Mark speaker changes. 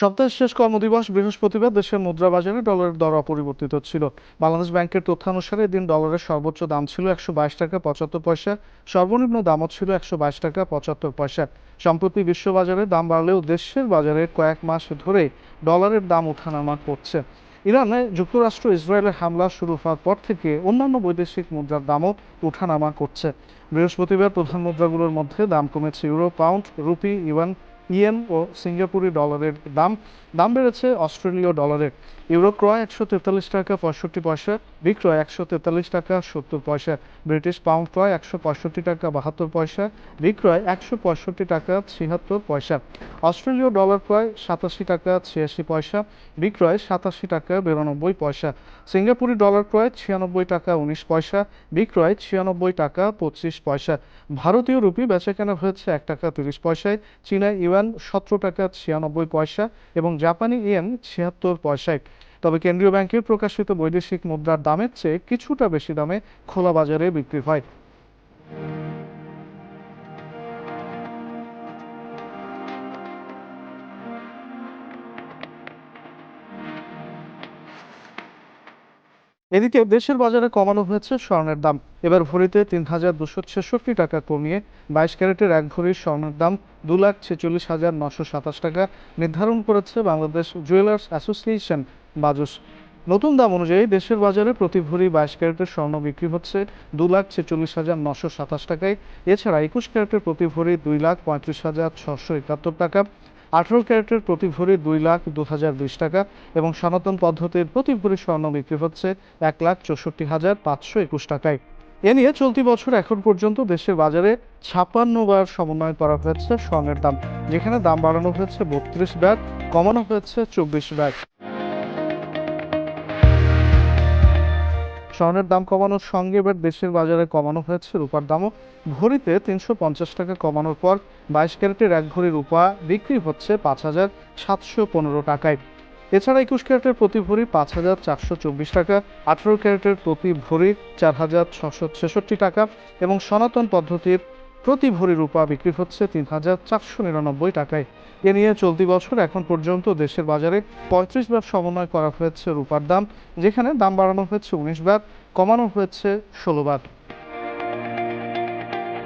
Speaker 1: সপ্তাহের শেষ কর্মদিবস বৃহস্পতিবার দেশের মুদ্রা বাজারে ডলারের দর অপরিবর্তিত ছিল। বাংলাদেশ ব্যাংকের তথ্যানুসারে এদিন ডলারের সর্বোচ্চ দাম ছিল 122 টাকা 75 পয়সা, সর্বনিম্ন দামও ছিল 122 টাকা 75 পয়সা। সম্প্রতি বিশ্ববাজারে দাম বাড়লেও দেশের বাজারে কয়েক মাস ধরে ডলারের দাম ওঠানামা করছে। ইরানে যুক্তরাষ্ট্র ইসরায়েলের হামলা শুরু হওয়ার পর থেকে অন্যান্য বৈদেশিক মুদ্রার দামও ওঠানামা করছে। বৃহস্পতিবার প্রধান মুদ্রাগুলোর মধ্যে দাম কমেছে ইউরো, পাউন্ড, রুপি, ইয়েন ও সিঙ্গাপুরি ডলারের দাম। দাম বেড়েছে অস্ট্রেলীয় ডলারের। ইউরো ক্রয় 143 টাকা 65 পয়সা, বিক্রয় 143 টাকা 70 পয়সা। ব্রিটিশ পাউন্ড ক্রয় 165 টাকা 72 পয়সা, বিক্রয় 165 টাকা 76 পয়সা। অস্ট্রেলীয় ডলার ক্রয় 87 টাকা 86 পয়সা, বিক্রয় 87 টাকা 92 পয়সা। সিঙ্গাপুরি ডলার ক্রয় 96 টাকা 19 পয়সা, বিক্রয় 96 টাকা 25 পয়সা। ভারতীয় রুপি বেচাকেনা হয়েছে 1 টাকা 30 পয়সায়, চীনা ইউয়ান 17 টাকা 96 পয়সা এবং জাপানি ইয়েন 76 পয়সায়। তবে কেন্দ্রীয় ব্যাংকের প্রকাশিত বৈদেশিক মুদ্রার দামের চেয়ে কিছুটা বেশি দামে খোলা বাজারে বিক্রি হয়। এদিকে দেশের বাজারে কমানো হয়েছে স্বর্ণের দাম। এবার ভরিতে ৩,২৬৬ টাকা কমিয়ে 22 ক্যারেটের এক ভরির স্বর্ণের দাম 2,46,927 টাকা নির্ধারণ করেছে বাংলাদেশ জুয়েলার্স অ্যাসোসিয়েশন বাজুস। নতুন দাম অনুযায়ী দেশের বাজারে প্রতি ভরি 22 ক্যারেটের স্বর্ণ বিক্রি হচ্ছে 2,46,927 টাকায়। এছাড়া 21 ক্যারেটের প্রতি ভরি 2,35,671 টাকা, 18 ক্যারেটের প্রতি ভরি 2,02,020 টাকা এবং সনাতন পদ্ধতির প্রতি ভরি স্বর্ণ বিক্রি হচ্ছে 1,64,521 টাকায়। এ নিয়ে চলতি বছর এখন পর্যন্ত দেশের বাজারে 56 বার সমন্বয় করা হয়েছে স্বর্ণের দাম, যেখানে দাম বাড়ানো হয়েছে 32 বার, কমানো হয়েছে 24 বার। স্বর্ণের দাম কমানোর সঙ্গে এবার দেশের বাজারে কমানো হয়েছে রূপার দামও। ভরিতে 350 টাকা কমানোর পর 22 ক্যারেটের এক ভরি রূপা বিক্রি হচ্ছে 5,715 টাকায়। এছাড়া 21 ক্যারেটের প্রতি ভরি 5,424 টাকা, 18 ক্যারেটের প্রতি ভরি 4,666 টাকা এবং সনাতন পদ্ধতির প্রতি ভরি রূপা বিক্রি হচ্ছে 3,499 টাকায়। এ নিয়ে চলতি বছর এখন পর্যন্ত দেশের বাজারে 35 বার সমন্বয় করা হয়েছে রূপার দাম, যেখানে দাম বাড়ানো হয়েছে 19 বার, কমানো হয়েছে 16 বার।